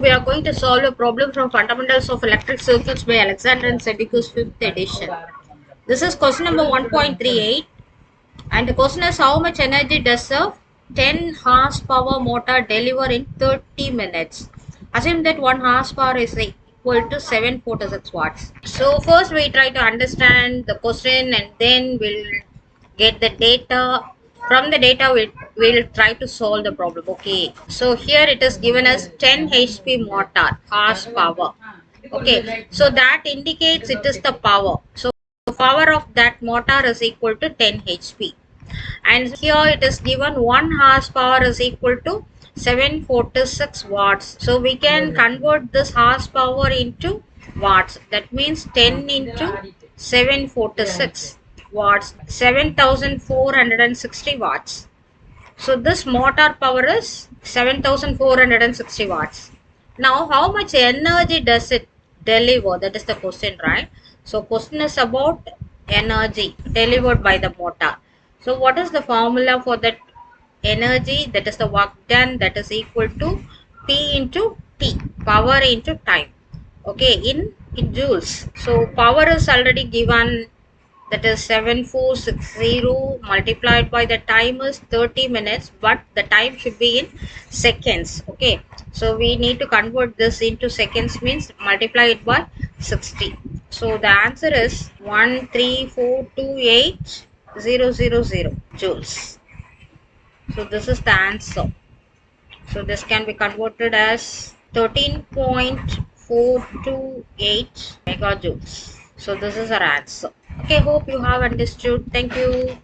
We are going to solve a problem from Fundamentals of Electric Circuits by Alexander and Sadiku's 5th edition. This is question number 1.38, and the question is, how much energy does a 10 horsepower motor deliver in 30 minutes? Assume that 1 horsepower is equal to 746 watts. So first we try to understand the question, and then we'll get the data. From the data we'll try to solve the problem. Okay, so here it is given as 10 HP motor horsepower. Okay, so that indicates it is the power. So the power of that motor is equal to 10 HP, and here it is given 1 horsepower is equal to 746 watts. So we can convert this horsepower into watts. That means 10 into 746 watts, 7460 watts. So this motor power is 7460 watts. Now how much energy does it deliver? That is the question, right? So question is about energy delivered by the motor. So what is the formula for that energy? That is the work done, that is equal to P into T, power into time. Okay, in joules. So power is already given, that is 7460 multiplied by the time is 30 minutes, but the time should be in seconds. Okay, so we need to convert this into seconds, means multiply it by 60. So the answer is 13428,000 joules. So this is the answer. So this can be converted as 13.428 megajoules. So this is our answer. Okay, hope you have understood. Thank you.